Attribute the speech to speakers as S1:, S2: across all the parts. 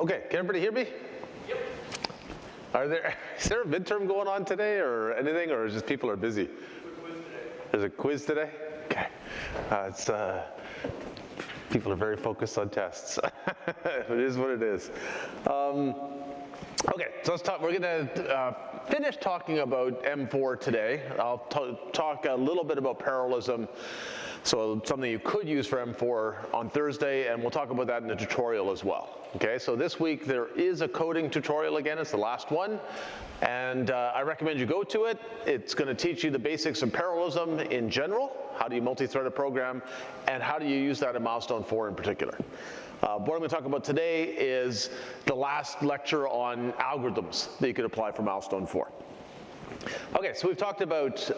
S1: Okay, can everybody hear me? Yep. Is there a midterm going on today or anything, or is just people are busy? There's a quiz today? Okay. People are very focused on tests. It is what it is. Okay, so let's talk. We're going to finish talking about M4 today. I'll talk a little bit about parallelism, so something you could use for M4 on Thursday, and we'll talk about that in the tutorial as well. Okay, so this week there is a coding tutorial again. It's the last one, and I recommend you go to it. It's going to teach you the basics of parallelism in general. How do you multi-thread a program, and how do you use that in milestone 4 in particular. What I'm going to talk about today is the last lecture on algorithms that you could apply for milestone 4. Okay, so we've talked about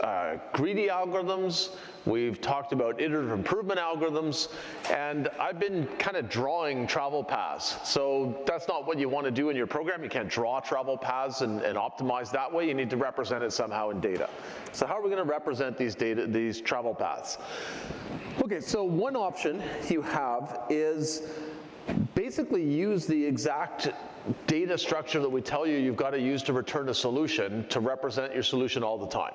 S1: greedy algorithms, we've talked about iterative improvement algorithms, and I've been kind of drawing travel paths. So that's not what you want to do in your program. You can't draw travel paths and optimize that way. You need to represent it somehow in data. So how are we going to represent these travel paths? Okay, so one option you have is basically use the exact data structure that we tell you you've got to use to return a solution to represent your solution all the time.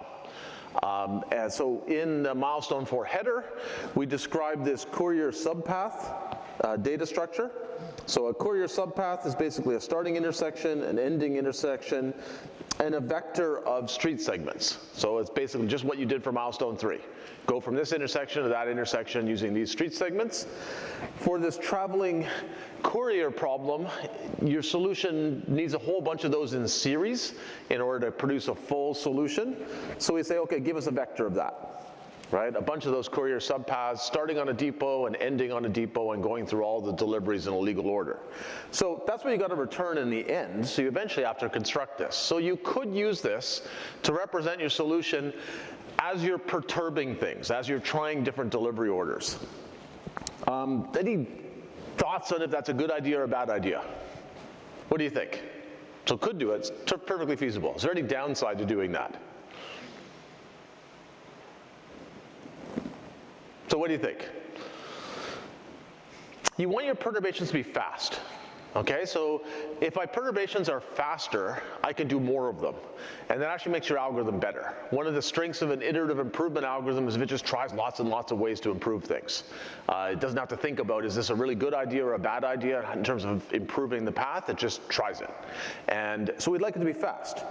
S1: And so in the milestone 4 header, we describe this courier subpath data structure. So a courier subpath is basically a starting intersection, an ending intersection, and a vector of street segments. So it's basically just what you did for milestone 3. Go from this intersection to that intersection using these street segments. For this traveling courier problem, your solution needs a whole bunch of those in series in order to produce a full solution. So we say, okay, give us a vector of that, right? A bunch of those courier subpaths starting on a depot and ending on a depot and going through all the deliveries in a legal order. So that's what you got to return in the end. So you eventually have to construct this. So you could use this to represent your solution as you're perturbing things, as you're trying different delivery orders. Any thoughts on if that's a good idea or a bad idea? What do you think? So could do it, it's perfectly feasible. Is there any downside to doing that? So what do you think? You want your perturbations to be fast. Okay, so if my perturbations are faster, I can do more of them. And that actually makes your algorithm better. One of the strengths of an iterative improvement algorithm is if it just tries lots and lots of ways to improve things. It doesn't have to think about, is this a really good idea or a bad idea in terms of improving the path, it just tries it. And so we'd like it to be fast.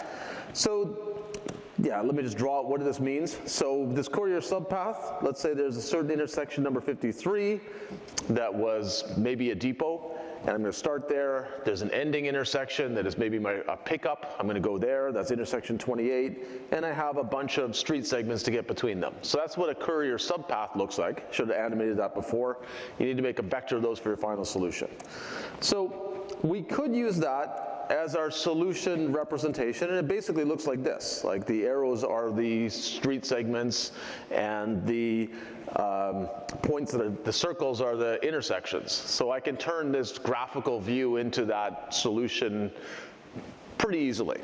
S1: So yeah, let me just draw out what this means. So this courier subpath, let's say there's a certain intersection number 53 that was maybe a depot. And I'm going to start there. There's an ending intersection that is maybe a pickup. I'm going to go there. That's intersection 28. And I have a bunch of street segments to get between them. So that's what a courier subpath looks like. Should have animated that before. You need to make a vector of those for your final solution. So we could use that as our solution representation, and it basically looks like this. Like the arrows are the street segments, and the points that are, the circles are the intersections. So I can turn this graphical view into that solution pretty easily.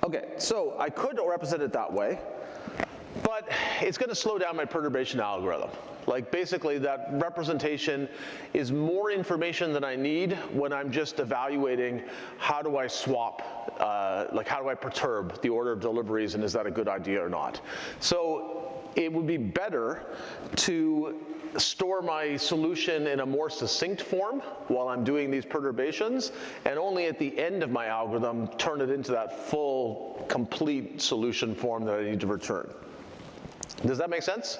S1: Okay, so I could represent it that way, but it's going to slow down my perturbation algorithm. Like basically that representation is more information than I need when I'm just evaluating how do I swap, like how do I perturb the order of deliveries, and is that a good idea or not. So it would be better to store my solution in a more succinct form while I'm doing these perturbations, and only at the end of my algorithm turn it into that full, complete solution form that I need to return. Does that make sense?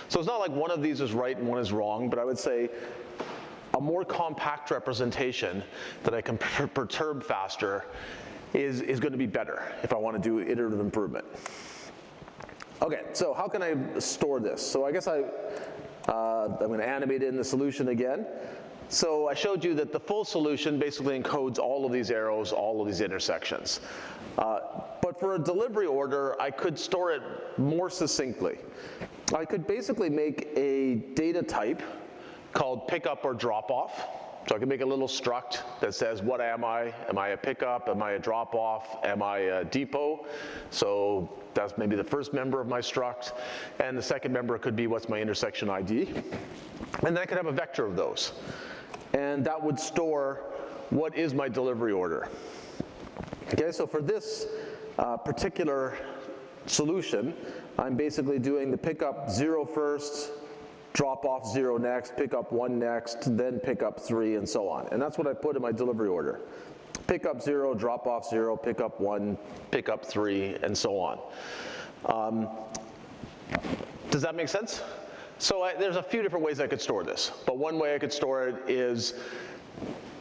S1: So it's not like one of these is right and one is wrong, but I would say a more compact representation that I can perturb faster is going to be better if I want to do iterative improvement. Okay, so how can I store this? So I guess I'm going to animate in the solution again. So I showed you that the full solution basically encodes all of these arrows, all of these intersections. But for a delivery order, I could store it more succinctly. I could basically make a data type called pickup or drop off. So I can make a little struct that says, what am I? Am I a pickup? Am I a drop-off? Am I a depot? So that's maybe the first member of my struct. And the second member could be, what's my intersection ID? And then I could have a vector of those. And that would store what is my delivery order. Okay, so for this particular solution, I'm basically doing the pickup 0 first, drop off 0 next, pick up 1 next, then pick up 3, and so on. And that's what I put in my delivery order. Pick up 0, drop off 0, pick up 1, pick up 3, and so on. Does that make sense? So there's a few different ways I could store this, but one way I could store it is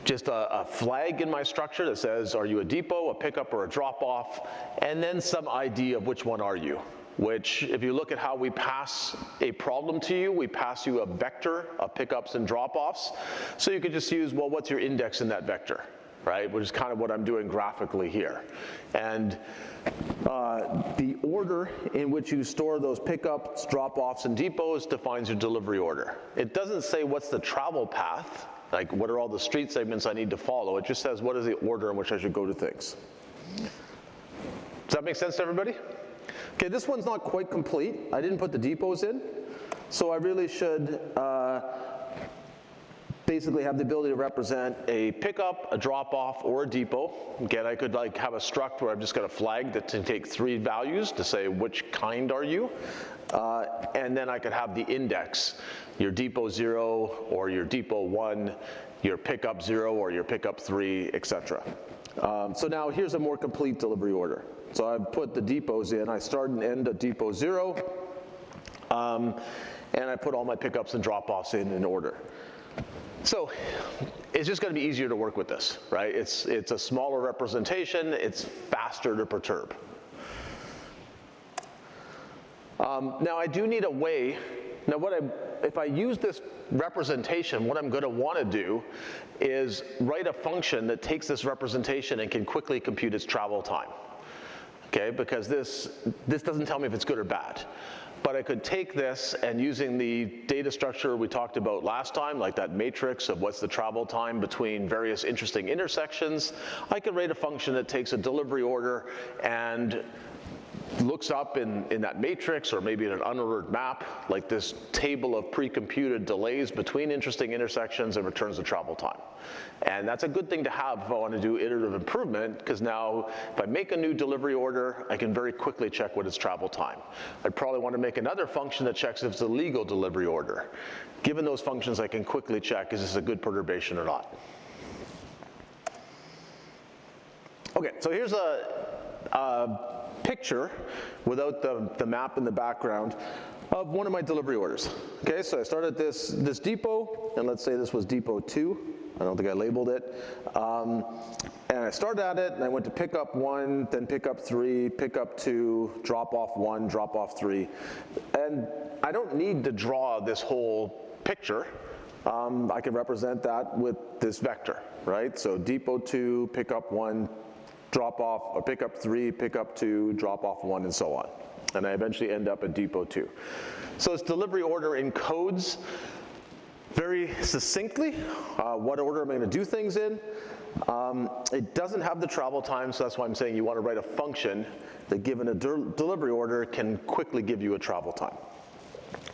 S1: just a flag in my structure that says, are you a depot, a pickup, or a drop-off, and then some ID of which one are you. Which, if you look at how we pass a problem to you, we pass you a vector of pickups and drop-offs. So you could just use, well, what's your index in that vector, right? Which is kind of what I'm doing graphically here. And the order in which you store those pickups, drop-offs, and depots defines your delivery order. It doesn't say what's the travel path, like what are all the street segments I need to follow. It just says what is the order in which I should go to things. Does that make sense to everybody? Okay, this one's not quite complete. I didn't put the depots in, so I really should basically have the ability to represent a pickup, a drop-off, or a depot. Again, I could like have a struct where I've just got a flag that can take 3 values to say which kind are you, and then I could have the index, your depot 0 or your depot 1, your pickup 0 or your pickup 3, etc. So now here's a more complete delivery order. So I've put the depots in. I start and end at depot 0, and I put all my pickups and drop-offs in order. So it's just going to be easier to work with this, right? It's a smaller representation. It's faster to perturb. Now I do need a way. Now if I use this representation, what I'm going to want to do is write a function that takes this representation and can quickly compute its travel time. Okay, because this doesn't tell me if it's good or bad. But I could take this and using the data structure we talked about last time, like that matrix of what's the travel time between various interesting intersections, I could write a function that takes a delivery order and looks up in that matrix or maybe in an unordered map, like this table of pre-computed delays between interesting intersections and returns the travel time. And that's a good thing to have if I want to do iterative improvement, because now if I make a new delivery order, I can very quickly check what its travel time. I'd probably want to make another function that checks if it's a legal delivery order. Given those functions, I can quickly check, is this a good perturbation or not? Okay, so here's a picture without the map in the background of one of my delivery orders. Okay, so I started this depot, and let's say this was depot 2. I don't think I labeled it. And I started at it, and I went to pick up 1, then pick up 3, pick up 2, drop off 1, drop off 3. And I don't need to draw this whole picture. I can represent that with this vector, right? So depot 2, pick up 1, drop off, or pick up 3, pick up 2, drop off 1, and so on. And I eventually end up at depot 2. So this delivery order encodes very succinctly what order am I going to do things in. It doesn't have the travel time, so that's why I'm saying you want to write a function that, given a delivery order, can quickly give you a travel time.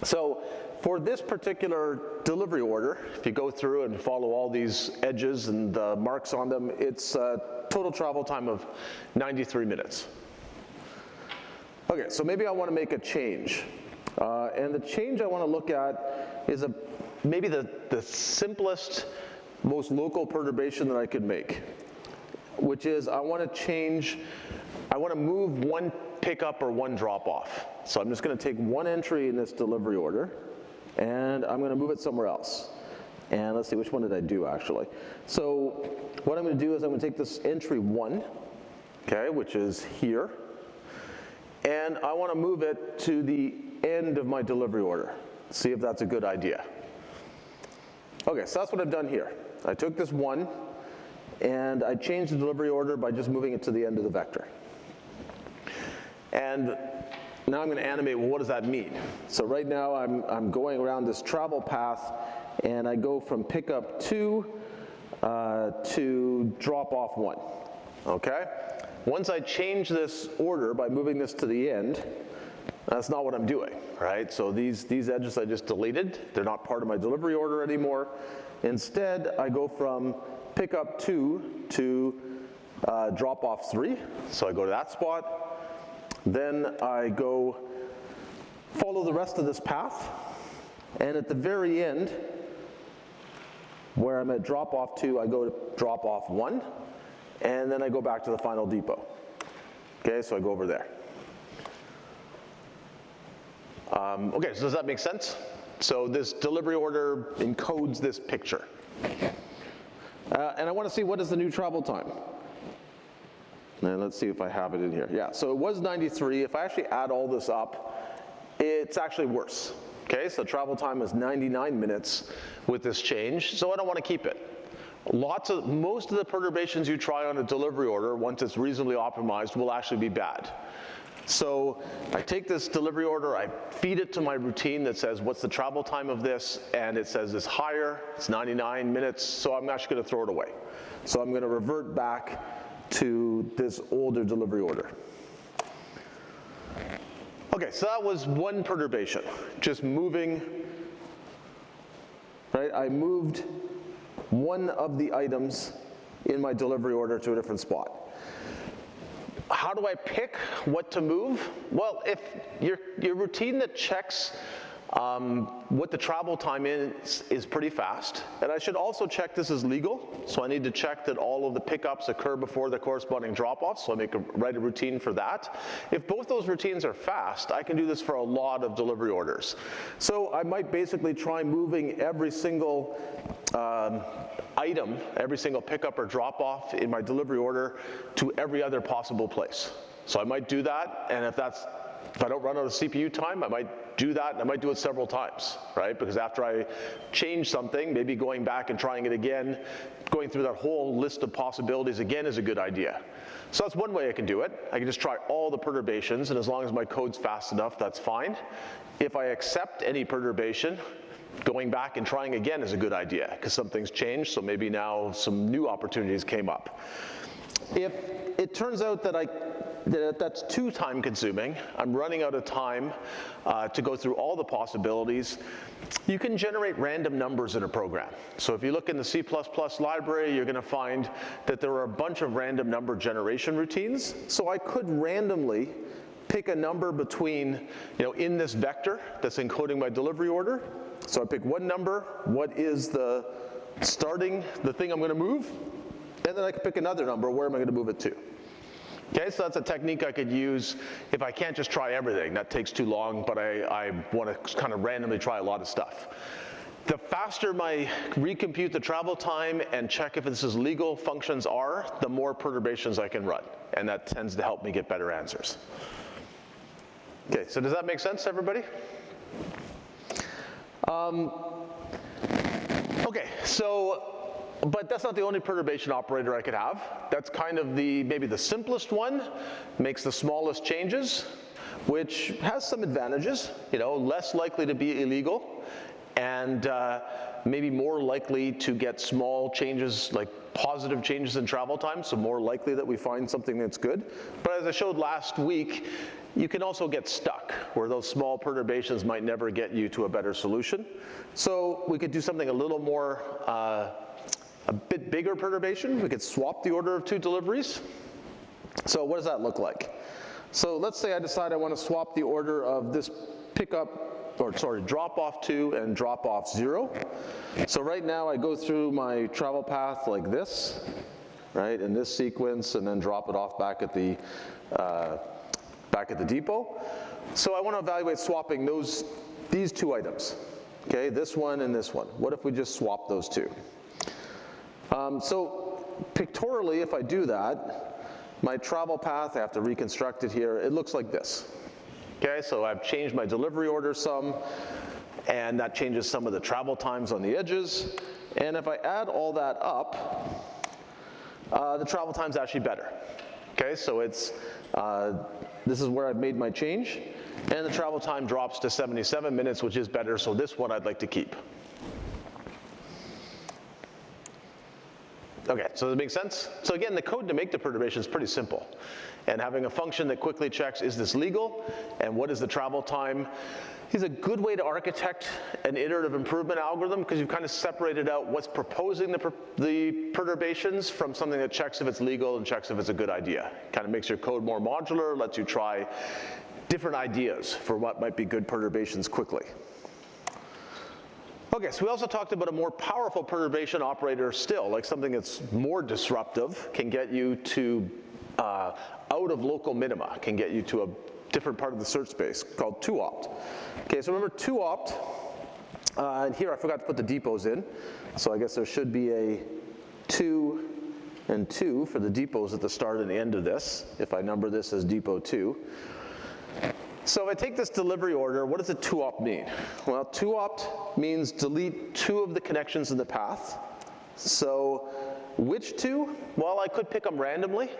S1: So for this particular delivery order, if you go through and follow all these edges and the marks on them, it's a total travel time of 93 minutes. Okay, so maybe I want to make a change. And the change I want to look at is maybe the simplest, most local perturbation that I could make, which is I want to move 1 pickup or 1 drop off. So I'm just going to take 1 entry in this delivery order, and I'm going to move it somewhere else. And let's see, which one did I do actually? So what I'm going to do is I'm going to take this entry 1, okay, which is here, and I want to move it to the end of my delivery order. See if that's a good idea. Okay, so that's what I've done here. I took this 1, and I changed the delivery order by just moving it to the end of the vector. And now I'm going to animate, well, what does that mean? So right now I'm going around this travel path, and I go from pickup 2 to drop off 1, okay? Once I change this order by moving this to the end, that's not what I'm doing, right? So these edges I just deleted, they're not part of my delivery order anymore. Instead, I go from pick up 2 to drop off 3. So I go to that spot. Then I go follow the rest of this path. And at the very end, where I'm at drop off 2, I go to drop off 1. And then I go back to the final depot. Okay, so I go over there. Okay, so does that make sense? So this delivery order encodes this picture. And I want to see what is the new travel time. And let's see if I have it in here. Yeah, so it was 93. If I actually add all this up, it's actually worse. Okay, so travel time is 99 minutes with this change, so I don't want to keep it. Most of the perturbations you try on a delivery order, once it's reasonably optimized, will actually be bad. So I take this delivery order, I feed it to my routine that says what's the travel time of this, and it says it's higher, it's 99 minutes, so I'm actually going to throw it away. So I'm going to revert back to this older delivery order. Okay, so that was one perturbation, just moving, right? I moved one of the items in my delivery order to a different spot. How do I pick what to move? Well, if your routine that checks what the travel time is pretty fast, and I should also check this is legal, so I need to check that all of the pickups occur before the corresponding drop-offs, so I write a routine for that. If both those routines are fast, I can do this for a lot of delivery orders. So I might basically try moving every single item, every single pickup or drop-off in my delivery order to every other possible place. So I might do that, and if I don't run out of CPU time, I might do that, and I might do it several times, right? Because after I change something, maybe going back and trying it again, going through that whole list of possibilities again is a good idea. So that's one way I can do it. I can just try all the perturbations, and as long as my code's fast enough, that's fine. If I accept any perturbation, going back and trying again is a good idea, because something's changed, so maybe now some new opportunities came up. If it turns out that that's too time consuming, I'm running out of time to go through all the possibilities, you can generate random numbers in a program. So if you look in the C++ library, you're going to find that there are a bunch of random number generation routines. So I could randomly pick a number between, in this vector that's encoding my delivery order. So I pick one number, what is the thing I'm going to move, and then I can pick another number, where am I going to move it to? Okay, so that's a technique I could use if I can't just try everything. That takes too long, but I want to kind of randomly try a lot of stuff. The faster my recompute the travel time and check if this is legal functions are, the more perturbations I can run, and that tends to help me get better answers. Okay, so does that make sense, everybody? Okay, but that's not the only perturbation operator I could have. That's kind of maybe the simplest one, makes the smallest changes, which has some advantages, less likely to be illegal, and maybe more likely to get small changes, like positive changes in travel time, so more likely that we find something that's good. But as I showed last week, you can also get stuck, where those small perturbations might never get you to a better solution. So we could do something a little more, a bit bigger perturbation. We could swap the order of 2 deliveries. So what does that look like? So let's say I decide I want to swap the order of this drop off 2 and drop off 0. So right now I go through my travel path like this, right, in this sequence, and then drop it off back at the depot. So I want to evaluate swapping these 2 items. Okay, this one and this one. What if we just swap those 2? So pictorially, if I do that, my travel path, I have to reconstruct it here, it looks like this. Okay, so I've changed my delivery order some, and that changes some of the travel times on the edges. And if I add all that up, the travel time's actually better. Okay, so this is where I've made my change, and the travel time drops to 77 minutes, which is better, so this one I'd like to keep. Okay, so does that make sense? So again, the code to make the perturbation is pretty simple. And having a function that quickly checks, is this legal? And what is the travel time? Is a good way to architect an iterative improvement algorithm, because you've kind of separated out what's proposing the perturbations from something that checks if it's legal and checks if it's a good idea. Kind of makes your code more modular, lets you try different ideas for what might be good perturbations quickly. Okay, so we also talked about a more powerful perturbation operator still, like something that's more disruptive, can get you to out of local minima, can get you to a different part of the search space called 2-opt. Okay, so remember 2-opt, and here I forgot to put the depots in, so I guess there should be a 2 and 2 for the depots at the start and the end of this, if I number this as depot 2. So if I take this delivery order, what does a 2-opt mean? Well, 2-opt means delete 2 of the connections in the path. So which 2? Well, I could pick them randomly.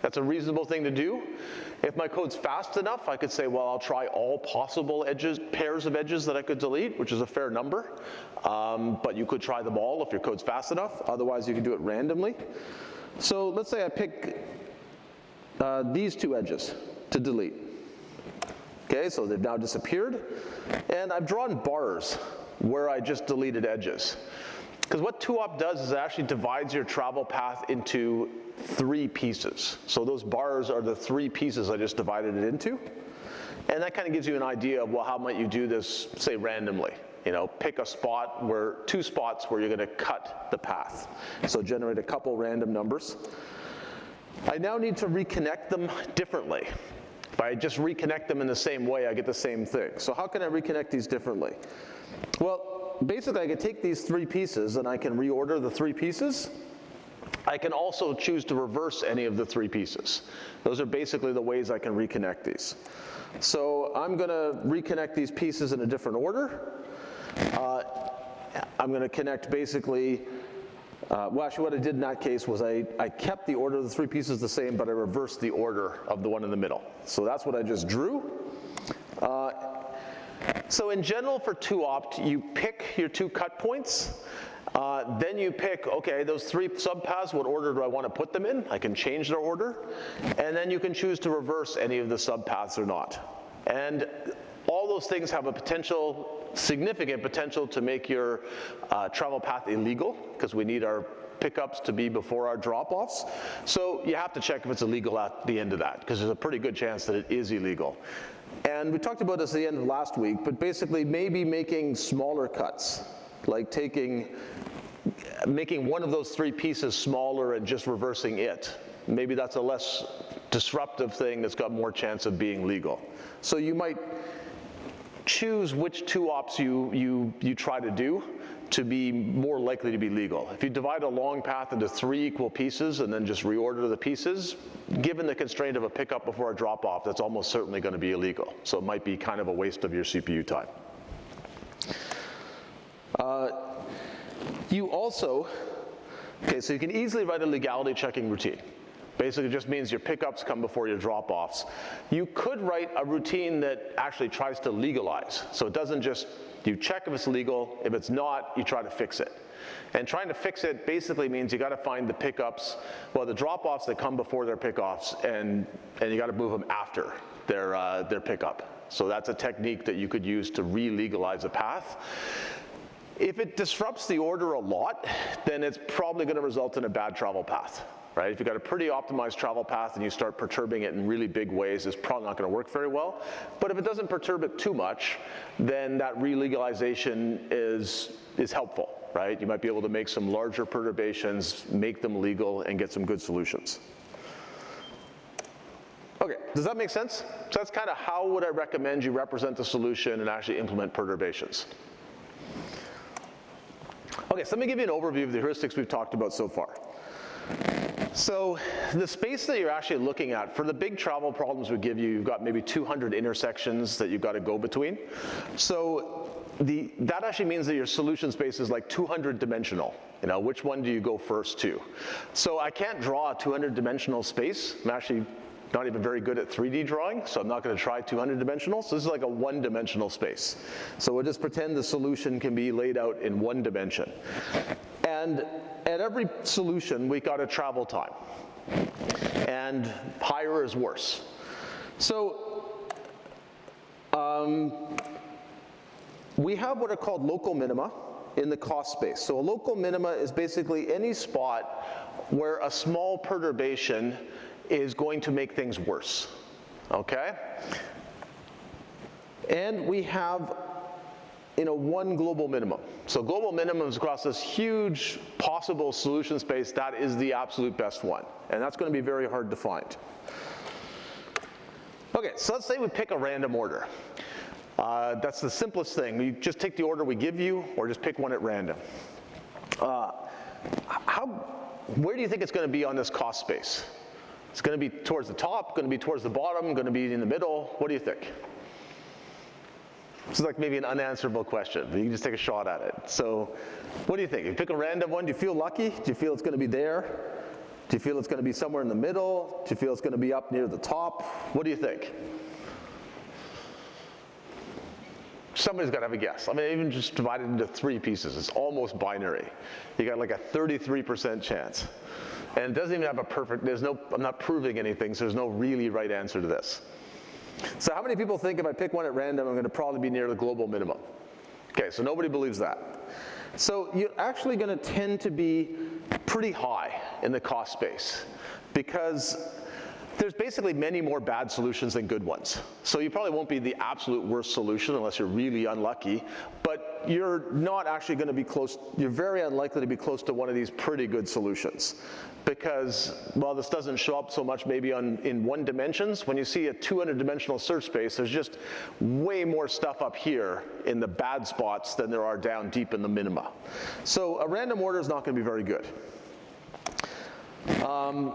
S1: That's a reasonable thing to do. If my code's fast enough, I could say, well, I'll try all possible edges, pairs of edges that I could delete, which is a fair number. But you could try them all if your code's fast enough. Otherwise, you can do it randomly. So let's say I pick these 2 edges to delete. Okay, so they've now disappeared. And I've drawn bars where I just deleted edges. Because what 2-opt does is it actually divides your travel path into 3 pieces. So those bars are the 3 pieces I just divided it into. And that kind of gives you an idea of, well, how might you do this, say, randomly. You know, pick a spot where, 2 spots where you're going to cut the path. So generate a couple random numbers. I now need to reconnect them differently. If I just reconnect them in the same way, I get the same thing. So how can I reconnect these differently? Well, basically I can take these 3 pieces and I can reorder the 3 pieces. I can also choose to reverse any of the 3 pieces. Those are basically the ways I can reconnect these. So I'm going to reconnect these pieces in a different order. I'm going to connect basically, well, actually what I did in that case was I kept the order of the 3 pieces the same, but I reversed the order of the one in the middle. So that's what I just drew. So in general for 2-opt, you pick your 2 cut points. Then you pick, okay, those 3 subpaths, what order do I want to put them in? I can change their order. And then you can choose to reverse any of the subpaths or not. And all those things have a potential, significant potential to make your travel path illegal, because we need our pickups to be before our drop-offs. So you have to check if it's illegal at the end of that, because there's a pretty good chance that it is illegal. And we talked about this at the end of last week, but basically maybe making smaller cuts, like making one of those 3 pieces smaller and just reversing it. Maybe that's a less disruptive thing that's got more chance of being legal. So you might choose which 2-opts you try to do to be more likely to be legal. If you divide a long path into 3 equal pieces and then just reorder the pieces, given the constraint of a pickup before a drop-off, that's almost certainly going to be illegal. So it might be kind of a waste of your CPU time. You also, okay, so you can easily write a legality checking routine. Basically it just means your pickups come before your drop-offs. You could write a routine that actually tries to legalize. So it doesn't just, you check if it's legal, if it's not, you try to fix it. And trying to fix it basically means you got to find the pickups, well, the drop-offs that come before their pickoffs, and you got to move them after their pickup. So that's a technique that you could use to re-legalize a path. If it disrupts the order a lot, then it's probably going to result in a bad travel path. Right? If you've got a pretty optimized travel path and you start perturbing it in really big ways, it's probably not going to work very well. But if it doesn't perturb it too much, then that re-legalization is helpful, right? You might be able to make some larger perturbations, make them legal, and get some good solutions. Okay, does that make sense? So that's kind of how would I recommend you represent the solution and actually implement perturbations. Okay, so let me give you an overview of the heuristics we've talked about so far. So the space that you're actually looking at, for the big travel problems we give you, you've got maybe 200 intersections that you've got to go between. So that actually means that your solution space is like 200 dimensional. You know, which one do you go first to? So I can't draw a 200 dimensional space. I'm actually not even very good at 3D drawing, so I'm not going to try 200 dimensional. So this is like a 1-dimensional space. So we'll just pretend the solution can be laid out in 1 dimension. And at every solution, we got a travel time. And higher is worse. So we have what are called local minima in the cost space. So a local minima is basically any spot where a small perturbation is going to make things worse, okay? And we have, one global minimum. So global minimums across this huge possible solution space, that is the absolute best one. And that's going to be very hard to find. Okay, so let's say we pick a random order. That's the simplest thing. You just take the order we give you, or just pick one at random. Where do you think it's going to be on this cost space? It's going to be towards the top, going to be towards the bottom, going to be in the middle? What do you think? This is like maybe an unanswerable question, but you can just take a shot at it. So what do you think? If you pick a random one, do you feel lucky? Do you feel it's going to be there? Do you feel it's going to be somewhere in the middle? Do you feel it's going to be up near the top? What do you think? Somebody's got to have a guess. I mean, even just divided into 3 pieces, it's almost binary. You got like a 33% chance. And it doesn't even have a perfect, I'm not proving anything, so there's no really right answer to this. So how many people think if I pick one at random, I'm going to probably be near the global minimum? Okay, so nobody believes that. So you're actually going to tend to be pretty high in the cost space, because there's basically many more bad solutions than good ones. So you probably won't be the absolute worst solution unless you're really unlucky, but you're not actually going to be close, you're very unlikely to be close to one of these pretty good solutions. Because, well, this doesn't show up so much maybe in 1 dimensions. When you see a 200-dimensional search space, there's just way more stuff up here in the bad spots than there are down deep in the minima. So a random order is not going to be very good.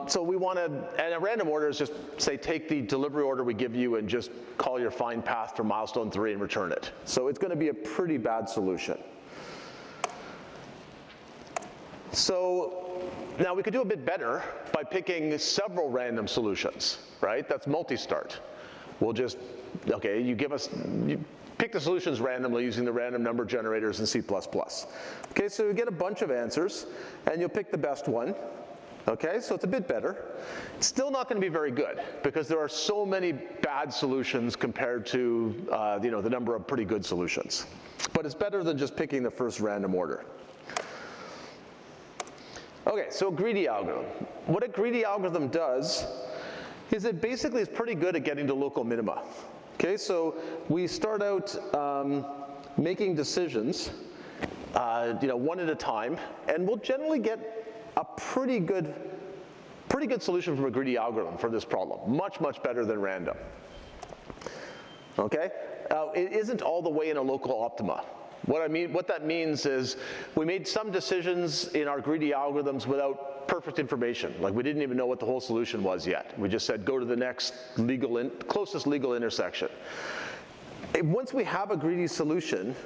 S1: So we want to, and a random order is just, say, take the delivery order we give you and just call your find path for milestone 3 and return it. So it's going to be a pretty bad solution. So now we could do a bit better by picking several random solutions, right? That's multi-start. We'll just, okay, you pick the solutions randomly using the random number generators in C++. Okay, so you get a bunch of answers, and you'll pick the best one. Okay, so it's a bit better. It's still not going to be very good, because there are so many bad solutions compared to the number of pretty good solutions. But it's better than just picking the first random order. Okay, so a greedy algorithm. What a greedy algorithm does is it basically is pretty good at getting to local minima. Okay, so we start out making decisions, one at a time, and we'll generally get a pretty good solution from a greedy algorithm for this problem. Much, much better than random. Okay? It isn't all the way in a local optima. What that means is we made some decisions in our greedy algorithms without perfect information. Like we didn't even know what the whole solution was yet. We just said go to the next closest legal intersection. Once we have a greedy solution,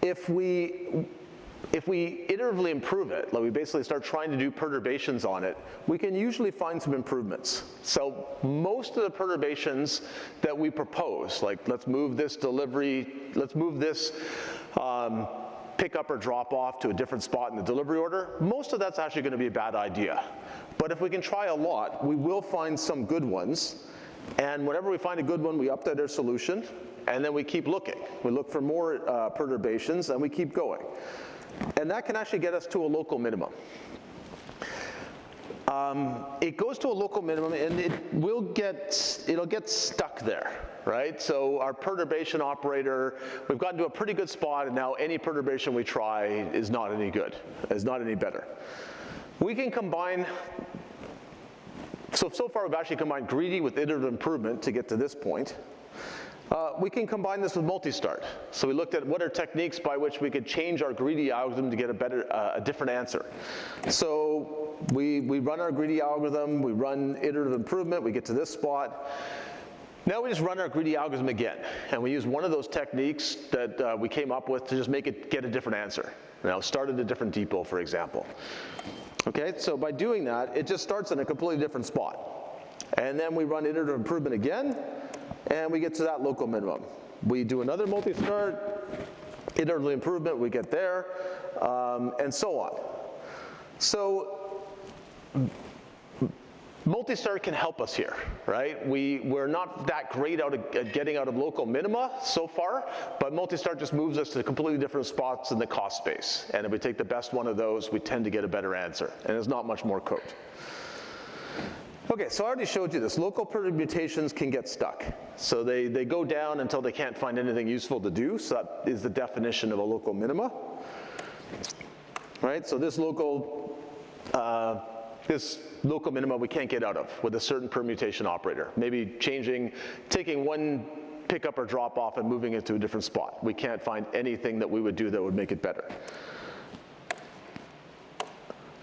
S1: if we iteratively improve it, like we basically start trying to do perturbations on it, we can usually find some improvements. So most of the perturbations that we propose, like let's move this delivery, let's move this pick up or drop off to a different spot in the delivery order, most of that's actually going to be a bad idea. But if we can try a lot, we will find some good ones. And whenever we find a good one, we update our solution, and then we keep looking. We look for more perturbations, and we keep going. And that can actually get us to a local minimum. It goes to a local minimum, and it'll get stuck there, right? So our perturbation operator, we've gotten to a pretty good spot, and now any perturbation we try is not any good, is not any better. We can combine, so far we've actually combined greedy with iterative improvement to get to this point. We can combine this with multi-start. So we looked at what are techniques by which we could change our greedy algorithm to get a different answer. So we run our greedy algorithm, we run iterative improvement, we get to this spot. Now we just run our greedy algorithm again, and we use one of those techniques that we came up with to just make it get a different answer. Now start at a different depot, for example. Okay, so by doing that, it just starts in a completely different spot. And then we run iterative improvement again, and we get to that local minimum. We do another multi-start, iterative improvement, we get there, and so on. So multi-start can help us here, right? We're not that great at getting out of local minima so far, but multi-start just moves us to completely different spots in the cost space. And if we take the best one of those, we tend to get a better answer. And there's not much more code. Okay, so I already showed you this. Local permutations can get stuck. So they go down until they can't find anything useful to do. So that is the definition of a local minima. Right, so this local minima we can't get out of with a certain permutation operator. Maybe taking one pickup or drop off and moving it to a different spot. We can't find anything that we would do that would make it better.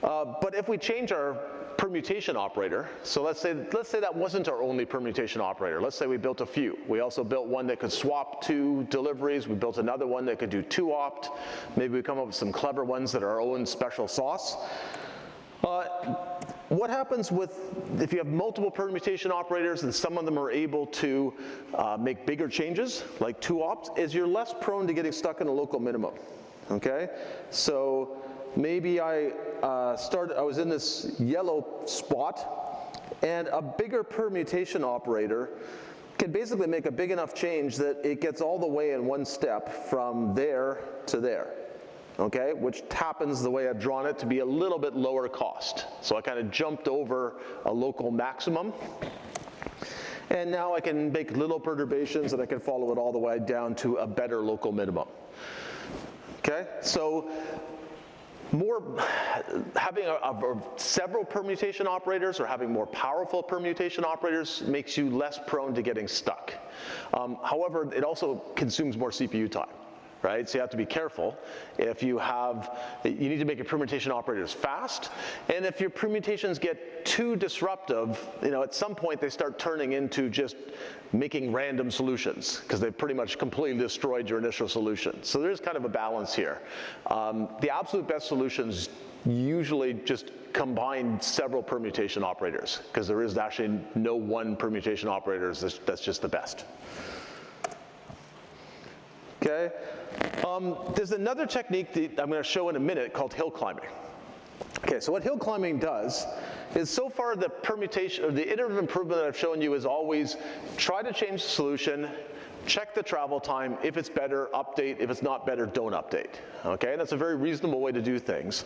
S1: But if we change our permutation operator, so let's say that wasn't our only permutation operator. Let's say we built a few. We also built one that could swap 2 deliveries. We built another one that could do 2-opt. Maybe we come up with some clever ones that are our own special sauce. What happens if you have multiple permutation operators and some of them are able to make bigger changes, like 2-opt, is you're less prone to getting stuck in a local minimum, okay? So maybe I was in this yellow spot, and a bigger permutation operator can basically make a big enough change that it gets all the way in one step from there to there. Okay, which happens the way I've drawn it to be a little bit lower cost. So I kind of jumped over a local maximum. And now I can make little perturbations and I can follow it all the way down to a better local minimum. Okay, so having several permutation operators or having more powerful permutation operators makes you less prone to getting stuck. However, it also consumes more CPU time. Right? So you have to be careful. If you need to make your permutation operators fast, and if your permutations get too disruptive, at some point they start turning into just making random solutions because they've pretty much completely destroyed your initial solution. So there's kind of a balance here. The absolute best solutions usually just combine several permutation operators because there is actually no one permutation operator that's just the best. Okay. There's another technique that I'm going to show in a minute called hill climbing. Okay, so what hill climbing does is so far the permutation or the iterative improvement that I've shown you is always try to change the solution, check the travel time. If it's better, update. If it's not better, don't update. Okay, and that's a very reasonable way to do things.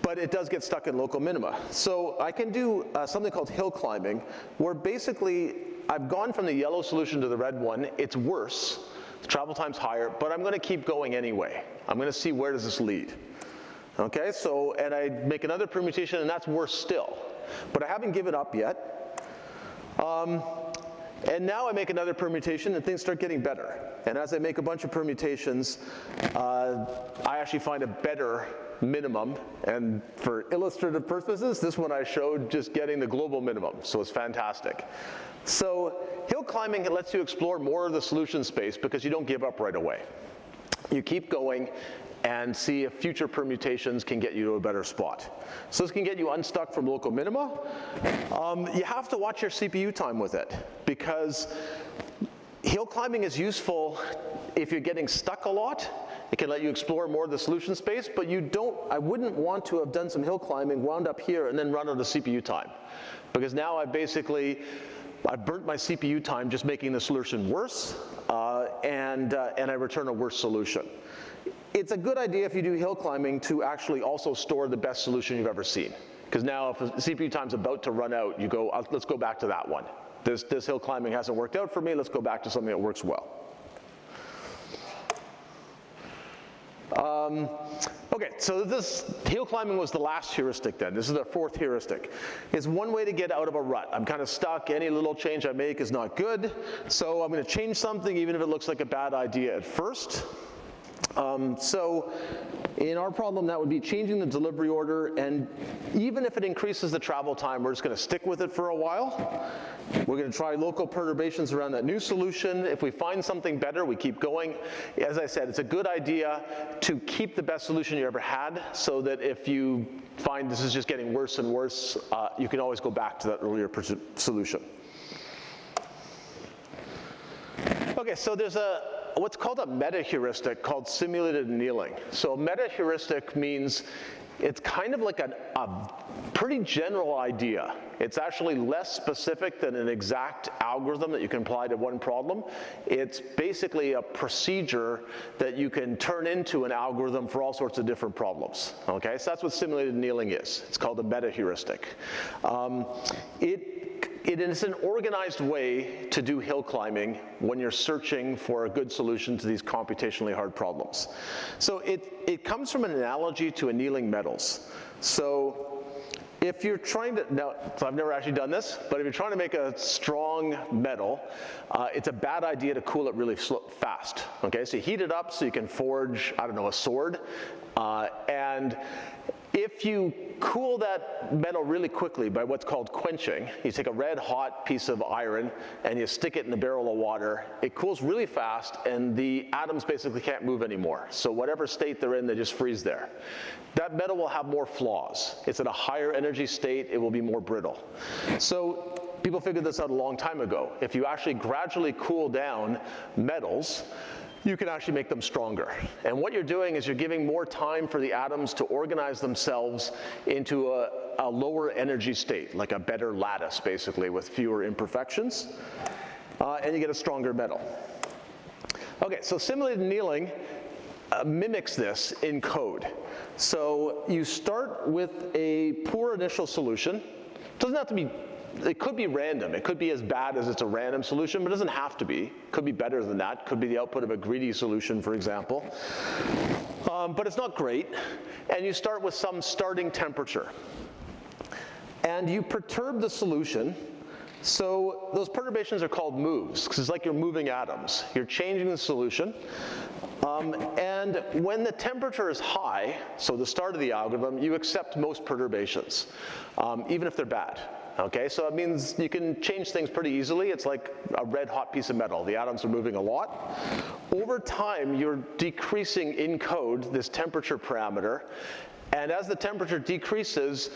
S1: But it does get stuck in local minima. So I can do something called hill climbing, where basically I've gone from the yellow solution to the red one. It's worse. The travel time's higher, but I'm going to keep going anyway. I'm going to see where does this lead. Okay, so, and I make another permutation, and that's worse still. But I haven't given up yet. And now I make another permutation, and things start getting better. And as I make a bunch of permutations, I actually find a better minimum. And for illustrative purposes, this one I showed just getting the global minimum, so it's fantastic. So hill climbing lets you explore more of the solution space because you don't give up right away. You keep going and see if future permutations can get you to a better spot. So this can get you unstuck from local minima. You have to watch your CPU time with it because hill climbing is useful if you're getting stuck a lot. It can let you explore more of the solution space, but I wouldn't want to have done some hill climbing, wound up here, and then run out of CPU time. Because now I've burnt my CPU time just making the solution worse, and I return a worse solution. It's a good idea if you do hill climbing to actually also store the best solution you've ever seen. Because now if the CPU time's about to run out, you go, let's go back to that one. This hill climbing hasn't worked out for me, let's go back to something that works well. Okay, so this hill climbing was the last heuristic then. This is the fourth heuristic. It's one way to get out of a rut. I'm kind of stuck. Any little change I make is not good. So I'm going to change something even if it looks like a bad idea at first. So in our problem, that would be changing the delivery order. And even if it increases the travel time, we're just going to stick with it for a while. We're going to try local perturbations around that new solution. If we find something better, we keep going. As I said, it's a good idea to keep the best solution you ever had so that if you find this is just getting worse and worse, you can always go back to that earlier solution. Okay, so there's what's called a meta-heuristic called simulated annealing. So meta-heuristic means It's kind of like a pretty general idea. It's actually less specific than an exact algorithm that you can apply to one problem. It's basically a procedure that you can turn into an algorithm for all sorts of different problems. Okay, so that's what simulated annealing is. It's called a meta-heuristic. It is an organized way to do hill climbing when you're searching for a good solution to these computationally hard problems. So it comes from an analogy to annealing metals. So if you're trying to, now, so I've never actually done this, but if you're trying to make a strong metal, it's a bad idea to cool it really fast. Okay, so you heat it up so you can forge, I don't know, a sword, and if you cool that metal really quickly by what's called quenching, you take a red hot piece of iron and you stick it in a barrel of water, it cools really fast and the atoms basically can't move anymore. So whatever state they're in, they just freeze there. That metal will have more flaws. It's at a higher energy state, it will be more brittle. So people figured this out a long time ago. If you actually gradually cool down metals, you can actually make them stronger. And what you're doing is you're giving more time for the atoms to organize themselves into a lower energy state, like a better lattice, basically, with fewer imperfections, and you get a stronger metal. Okay, so simulated annealing mimics this in code. So you start with a poor initial solution. It doesn't have to be, it could be random. It could be as bad as it's a random solution, but it doesn't have to be. It could be better than that. It could be the output of a greedy solution, for example. But it's not great. And you start with some starting temperature. And you perturb the solution. So those perturbations are called moves, because it's like you're moving atoms. You're changing the solution. And when the temperature is high, so the start of the algorithm, you accept most perturbations, even if they're bad. Okay, so it means you can change things pretty easily. It's like a red hot piece of metal. The atoms are moving a lot. Over time, you're decreasing in code this temperature parameter. And as the temperature decreases,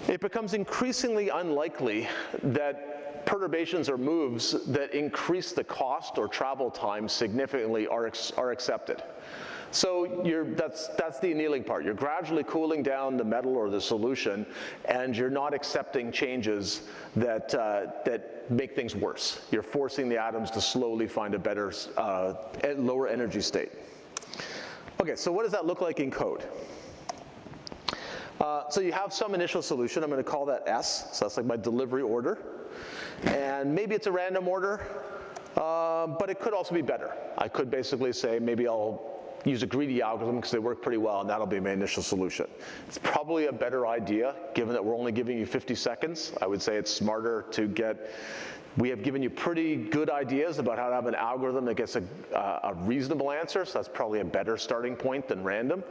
S1: it becomes increasingly unlikely that perturbations or moves that increase the cost or travel time significantly are accepted. So that's the annealing part. You're gradually cooling down the metal or the solution, and you're not accepting changes that make things worse. You're forcing the atoms to slowly find a better, lower energy state. Okay, so what does that look like in code? So you have some initial solution. I'm going to call that S. So that's like my delivery order. And maybe it's a random order, but it could also be better. I could basically say maybe I'll use a greedy algorithm because they work pretty well, and that'll be my initial solution. It's probably a better idea, given that we're only giving you 50 seconds. I would say it's smarter to get, we have given you pretty good ideas about how to have an algorithm that gets a reasonable answer, so that's probably a better starting point than random.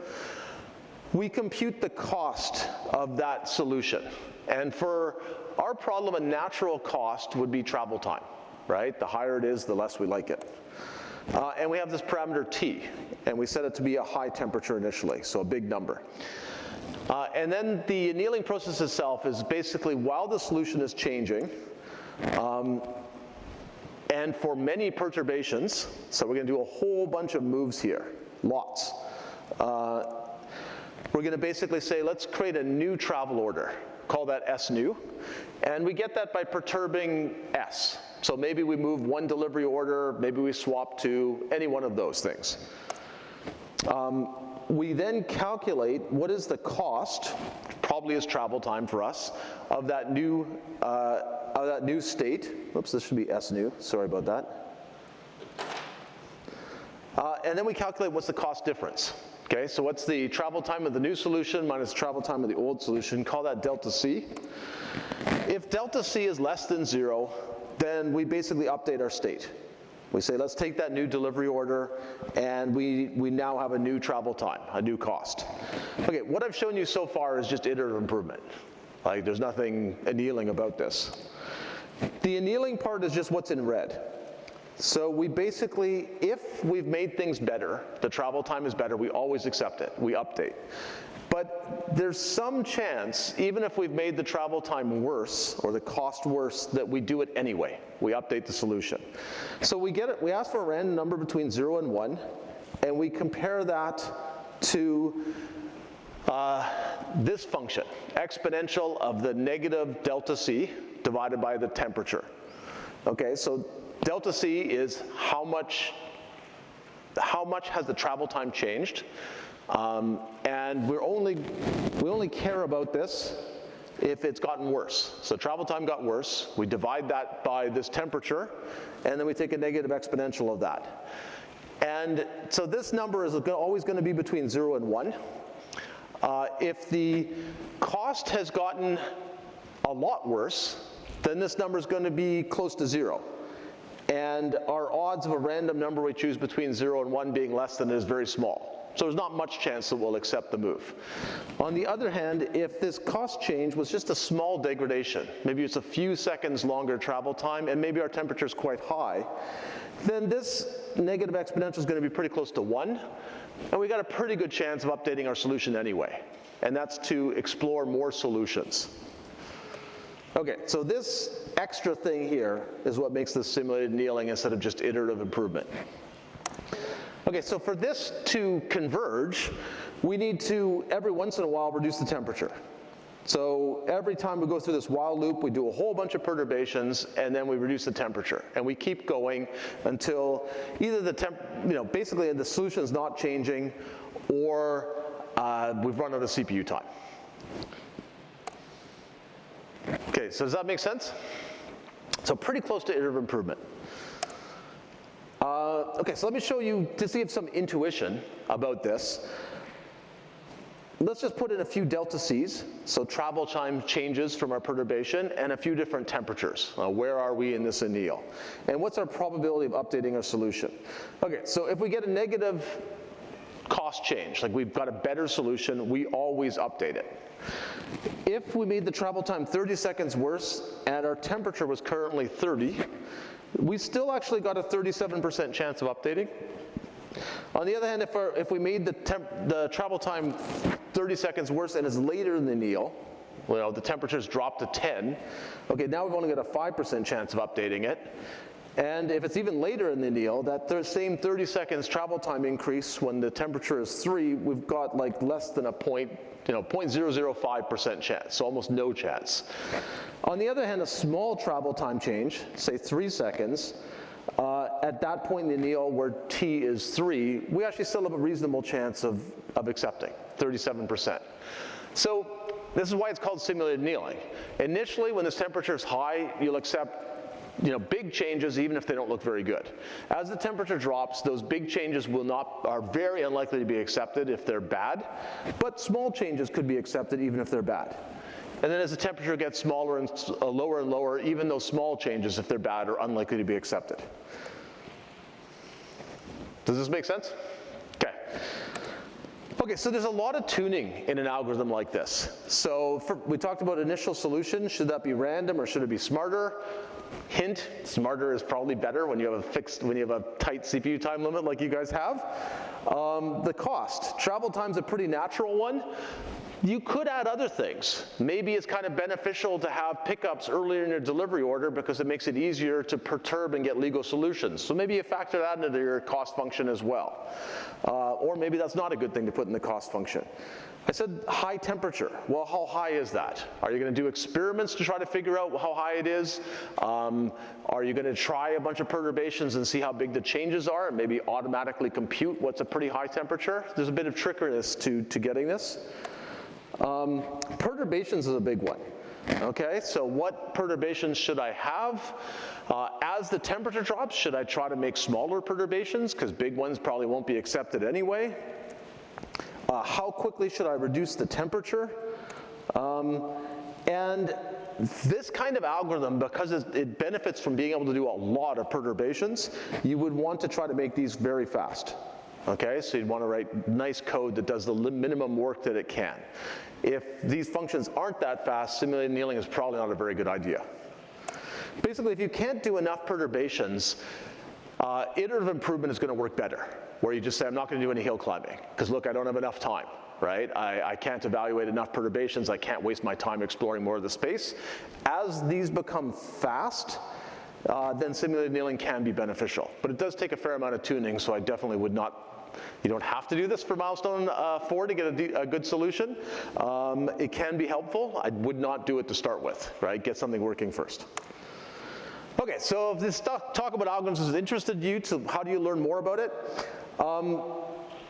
S1: We compute the cost of that solution. And for our problem, a natural cost would be travel time, right? The higher it is, the less we like it. And we have this parameter t, and we set it to be a high temperature initially, so a big number. And then the annealing process itself is basically while the solution is changing, and for many perturbations, so we're going to do a whole bunch of moves here, lots. We're going to basically say, let's create a new travel order, call that S new, and we get that by perturbing S. So maybe we move one delivery order, maybe we swap to any one of those things. We then calculate what is the cost, probably is travel time for us, of that new state. Oops, this should be S new, sorry about that. And then we calculate what's the cost difference. Okay, so what's the travel time of the new solution minus travel time of the old solution? Call that delta C. If delta C is less than 0, then we basically update our state. We say, let's take that new delivery order, and we now have a new travel time, a new cost. Okay, what I've shown you so far is just iterative improvement. Like, there's nothing annealing about this. The annealing part is just what's in red. So we basically, if we've made things better, the travel time is better, we always accept it, we update. But there's some chance, even if we've made the travel time worse, or the cost worse, that we do it anyway. We update the solution. So we ask for a random number between 0 and 1, and we compare that to this function, exponential of the negative delta C divided by the temperature. Okay, so delta C is how much has the travel time changed, and we only care about this if it's gotten worse. So travel time got worse, we divide that by this temperature, and then we take a negative exponential of that. And so this number is always going to be between 0 and 1. If the cost has gotten a lot worse, then this number is going to be close to 0. And our odds of a random number we choose between 0 and 1 being less than is very small. So there's not much chance that we'll accept the move. On the other hand, if this cost change was just a small degradation, maybe it's a few seconds longer travel time, and maybe our temperature is quite high, then this negative exponential is going to be pretty close to 1, and we got a pretty good chance of updating our solution anyway. And that's to explore more solutions. Okay, so this extra thing here is what makes this simulated annealing instead of just iterative improvement. Okay, so for this to converge, we need to, every once in a while, reduce the temperature. So every time we go through this while loop, we do a whole bunch of perturbations, and then we reduce the temperature. And we keep going until either basically the solution is not changing, or we've run out of CPU time. Okay, so does that make sense? So pretty close to iterative improvement. Okay, so let me show you, to see if some intuition about this. Let's just put in a few delta C's, so travel time changes from our perturbation, and a few different temperatures. Where are we in this anneal? And what's our probability of updating our solution? Okay, so if we get a negative cost change, like we've got a better solution, we always update it. If we made the travel time 30 seconds worse and our temperature was currently 30, we still actually got a 37% chance of updating. On the other hand, if we made the travel time 30 seconds worse and it's later in the anneal, the temperature's dropped to 10, okay, now we've only got a 5% chance of updating it. And if it's even later in the anneal, that same 30 seconds travel time increase when the temperature is 3, we've got like less than a 0.005% chance, so almost no chance. On the other hand, a small travel time change, say 3 seconds, at that point in the anneal where T is 3, we actually still have a reasonable chance of accepting, 37%. So this is why it's called simulated annealing. Initially, when this temperature is high, you'll accept big changes even if they don't look very good. As the temperature drops, those big changes are very unlikely to be accepted if they're bad, but small changes could be accepted even if they're bad. And then as the temperature gets smaller and lower, even those small changes, if they're bad, are unlikely to be accepted. Does this make sense? Okay. Okay, so there's a lot of tuning in an algorithm like this. So we talked about initial solution. Should that be random or should it be smarter? Hint, smarter is probably better when you have a tight CPU time limit like you guys have. The cost. Travel time's a pretty natural one. You could add other things. Maybe it's kind of beneficial to have pickups earlier in your delivery order because it makes it easier to perturb and get legal solutions. So maybe you factor that into your cost function as well. Or maybe that's not a good thing to put in the cost function. I said high temperature. Well, how high is that? Are you going to do experiments to try to figure out how high it is? Are you going to try a bunch of perturbations and see how big the changes are and maybe automatically compute what's a pretty high temperature? There's a bit of trickiness to getting this. Perturbations is a big one. Okay, so what perturbations should I have? As the temperature drops, should I try to make smaller perturbations? Because big ones probably won't be accepted anyway. How quickly should I reduce the temperature? And this kind of algorithm, because it benefits from being able to do a lot of perturbations, you would want to try to make these very fast. Okay, so you'd want to write nice code that does the minimum work that it can. If these functions aren't that fast, simulated annealing is probably not a very good idea. Basically, if you can't do enough perturbations, iterative improvement is going to work better, where you just say, I'm not going to do any hill climbing, because look, I don't have enough time, right? I can't evaluate enough perturbations, I can't waste my time exploring more of the space. As these become fast, then simulated annealing can be beneficial. But it does take a fair amount of tuning, so I definitely would not You don't have to do this for milestone 4 to get a good solution. It can be helpful. I would not do it to start with, right? Get something working first. Okay, so if this talk about algorithms has interested you, so how do you learn more about it?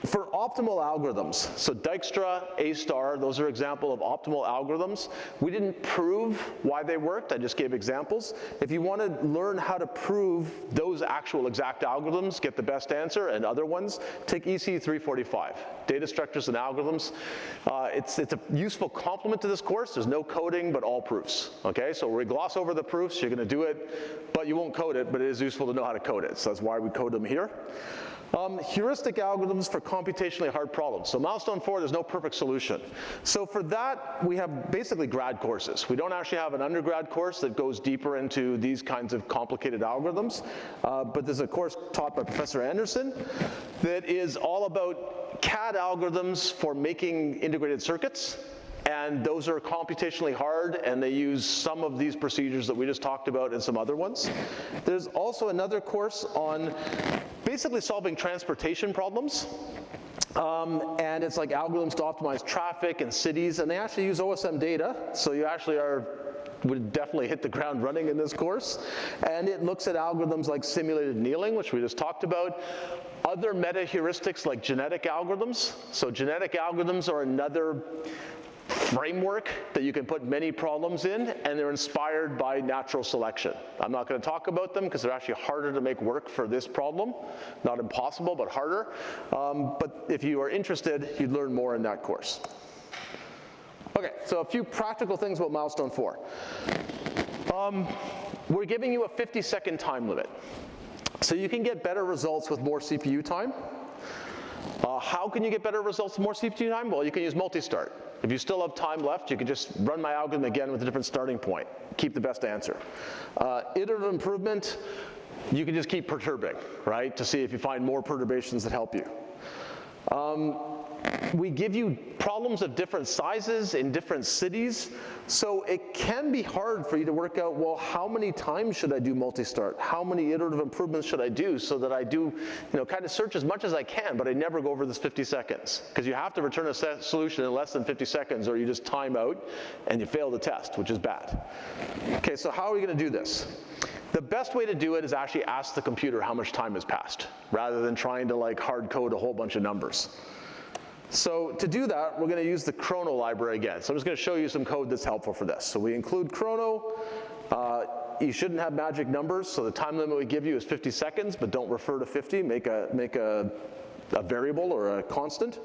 S1: For optimal algorithms, so Dijkstra, A*, those are examples of optimal algorithms. We didn't prove why they worked, I just gave examples. If you want to learn how to prove those actual exact algorithms, get the best answer, and other ones, take ece297, Data Structures and Algorithms. It's a useful complement to this course. There's no coding, but all proofs, okay? So we gloss over the proofs, you're gonna do it, but you won't code it, but it is useful to know how to code it, so that's why we code them here. Heuristic algorithms for computationally hard problems. So milestone 4, there's no perfect solution. So for that, we have basically grad courses. We don't actually have an undergrad course that goes deeper into these kinds of complicated algorithms, but there's a course taught by Professor Anderson that is all about CAD algorithms for making integrated circuits. And those are computationally hard, and they use some of these procedures that we just talked about and some other ones. There's also another course on basically solving transportation problems. And it's like algorithms to optimize traffic in cities, and they actually use OSM data, so you actually would definitely hit the ground running in this course. And it looks at algorithms like simulated annealing, which we just talked about. Other meta-heuristics like genetic algorithms. So genetic algorithms are another framework that you can put many problems in, and they're inspired by natural selection. I'm not going to talk about them because they're actually harder to make work for this problem. Not impossible, but harder. But if you are interested, you'd learn more in that course. Okay, so a few practical things about milestone 4. We're giving you a 50-second time limit. So you can get better results with more CPU time. How can you get better results with more CPU time? Well, you can use multi-start. If you still have time left, you can just run my algorithm again with a different starting point. Keep the best answer. Iterative improvement, you can just keep perturbing, right, to see if you find more perturbations that help you. We give you problems of different sizes in different cities, so it can be hard for you to work out, well, how many times should I do multi-start? How many iterative improvements should I do so that I do, kind of search as much as I can, but I never go over this 50 seconds? Because you have to return a solution in less than 50 seconds or you just time out and you fail the test, which is bad. Okay, so how are we going to do this? The best way to do it is actually ask the computer how much time has passed, rather than trying to hard code a whole bunch of numbers. So to do that, we're going to use the chrono library again. So I'm just going to show you some code that's helpful for this. So we include chrono. You shouldn't have magic numbers, so the time limit we give you is 50 seconds, but don't refer to 50. Make a variable or a constant.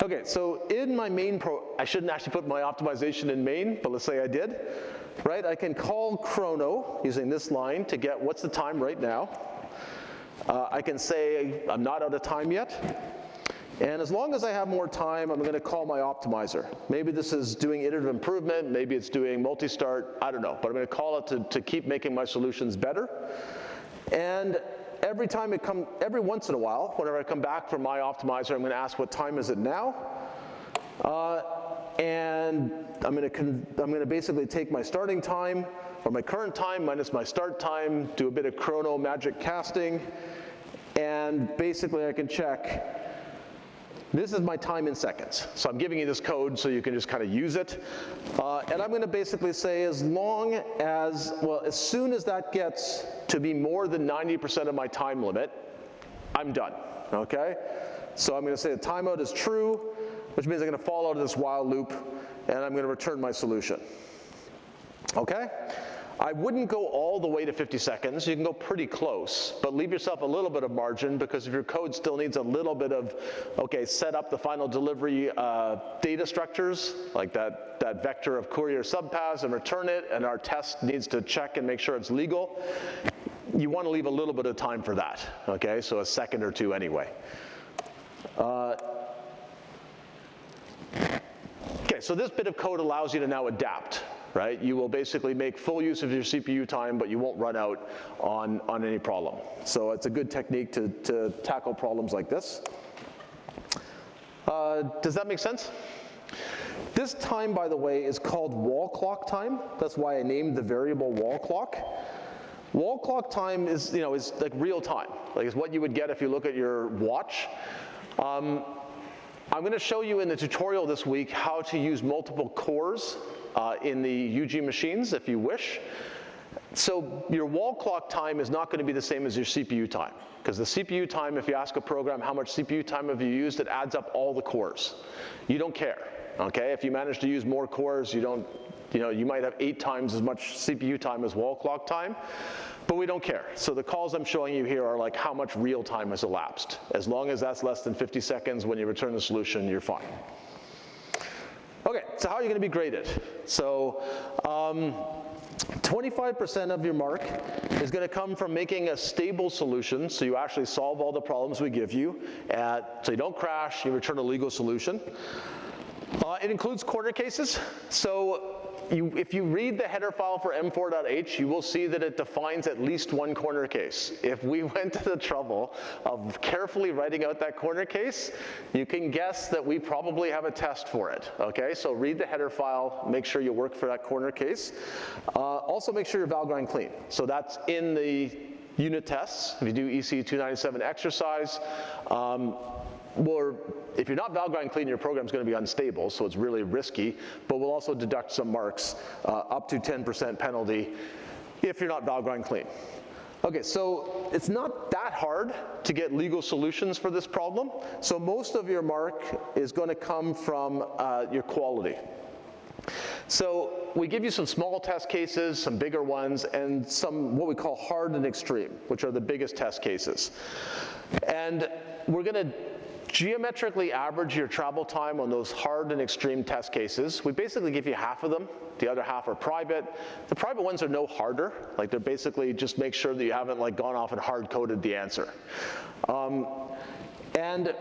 S1: Okay, so in my main I shouldn't actually put my optimization in main, but let's say I did. Right, I can call chrono using this line to get what's the time right now. I can say I'm not out of time yet. And as long as I have more time, I'm going to call my optimizer. Maybe this is doing iterative improvement, maybe it's doing multi-start, I don't know. But I'm going to call it to keep making my solutions better. And every once in a while, whenever I come back from my optimizer, I'm going to ask what time is it now? And I'm going to basically take my starting time, or my current time minus my start time, do a bit of chrono magic casting, and basically I can check. This is my time in seconds. So I'm giving you this code so you can just kind of use it. And I'm going to basically say as soon as that gets to be more than 90% of my time limit, I'm done, okay? So I'm going to say the timeout is true, which means I'm going to fall out of this while loop, and I'm going to return my solution, okay? I wouldn't go all the way to 50 seconds. You can go pretty close, but leave yourself a little bit of margin, because if your code still needs a little bit of, okay, set up the final delivery data structures, like that vector of courier subpaths, and return it, and our test needs to check and make sure it's legal, you want to leave a little bit of time for that, okay? So a second or two anyway. Okay, so this bit of code allows you to now adapt. Right? You will basically make full use of your CPU time, but you won't run out on any problem. So it's a good technique to tackle problems like this. Does that make sense? This time, by the way, is called wall clock time. That's why I named the variable wall clock. Wall clock time is, is like real time. Like it's what you would get if you look at your watch. I'm going to show you in the tutorial this week how to use multiple cores in the UG machines if you wish. So your wall clock time is not going to be the same as your CPU time, because the CPU time, if you ask a program how much CPU time have you used, it adds up all the cores. You don't care, okay? If you manage to use more cores, you might have 8 times as much CPU time as wall clock time, but we don't care. So the calls I'm showing you here are like how much real time has elapsed. As long as that's less than 50 seconds when you return the solution, you're fine. Okay, so how are you going to be graded? So 25% of your mark is going to come from making a stable solution, so you actually solve all the problems we give you, so you don't crash, you return a legal solution. It includes corner cases, so if you read the header file for m4.h, you will see that it defines at least one corner case. If we went to the trouble of carefully writing out that corner case, you can guess that we probably have a test for it, okay? So read the header file, make sure you work for that corner case. Also make sure your valve grind clean. So that's in the unit tests. If you do ece297 exercise, or if you're not valve grind clean, your program's going to be unstable, so it's really risky, but we'll also deduct some marks, up to 10% penalty if you're not valve grind clean. Okay, so it's not that hard to get legal solutions for this problem, so most of your mark is going to come from your quality. So we give you some small test cases, some bigger ones, and some what we call hard and extreme, which are the biggest test cases. And we're going to geometrically average your travel time on those hard and extreme test cases. We basically give you half of them. The other half are private. The private ones are no harder. Like they're basically just make sure that you haven't like gone off and hard-coded the answer. And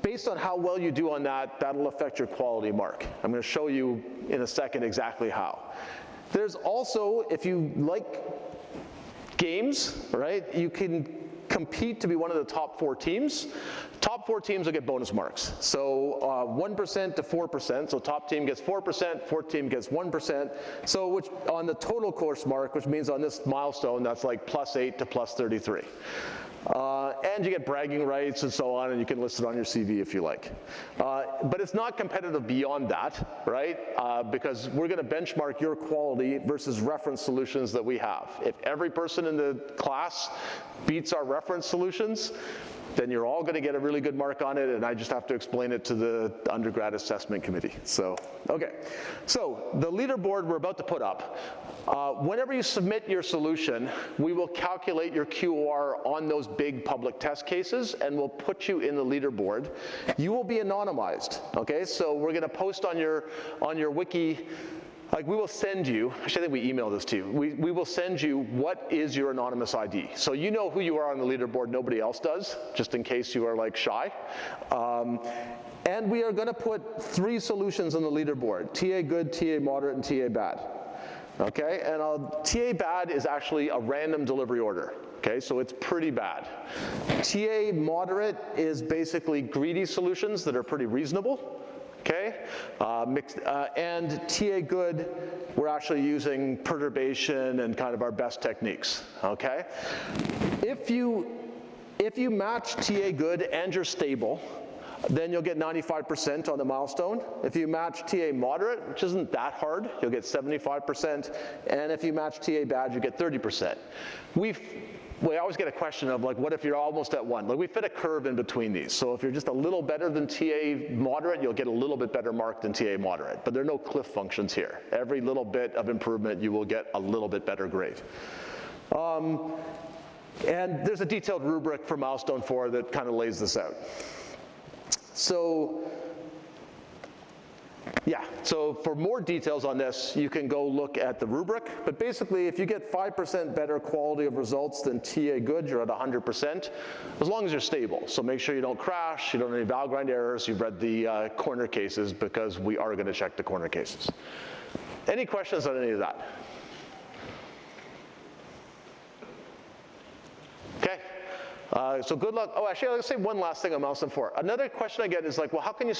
S1: based on how well you do on that, that'll affect your quality mark. I'm going to show you in a second exactly how. There's also, if you like games, right, you can compete to be one of the top 4 teams. Top 4 teams will get bonus marks. So 1% to 4%, so top team gets 4%, fourth team gets 1%. So which, on the total course mark, which means on this milestone, that's like +8 to +33. And you get bragging rights and so on, and you can list it on your CV if you like. But it's not competitive beyond that, right? Because we're going to benchmark your quality versus reference solutions that we have. If every person in the class beats our reference solutions, then you're all going to get a really good mark on it, and I just have to explain it to the undergrad assessment committee. So, okay. So the leaderboard we're about to put up. Whenever you submit your solution, we will calculate your QOR on those big public test cases, and we'll put you in the leaderboard. You will be anonymized, okay? So we're going to post on your wiki. Like we will send you, actually I think we emailed this to you, we will send you what is your anonymous ID. So you know who you are on the leaderboard, nobody else does, just in case you are like shy. And we are going to put 3 solutions on the leaderboard, TA good, TA moderate, and TA bad. Okay, and TA bad is actually a random delivery order. Okay, so it's pretty bad. TA moderate is basically greedy solutions that are pretty reasonable. Okay, and TA good, we're actually using perturbation and kind of our best techniques, okay? If you match TA good and you're stable, then you'll get 95% on the milestone. If you match TA moderate, which isn't that hard, you'll get 75%, and if you match TA bad, you get 30%. We always get a question of like, what if you're almost at 1? Like we fit a curve in between these. So if you're just a little better than TA moderate, you'll get a little bit better mark than TA moderate. But there are no cliff functions here. Every little bit of improvement, you will get a little bit better grade. And there's a detailed rubric for milestone 4 that kind of lays this out. So yeah, so for more details on this, you can go look at the rubric. But basically, if you get 5% better quality of results than TA good, you're at 100%, as long as you're stable. So make sure you don't crash, you don't have any valve grind errors, you've read the corner cases, because we are going to check the corner cases. Any questions on any of that? Okay. So good luck. Oh, actually, I'll say one last thing on milestone 4. Another question I get is like, well, how can you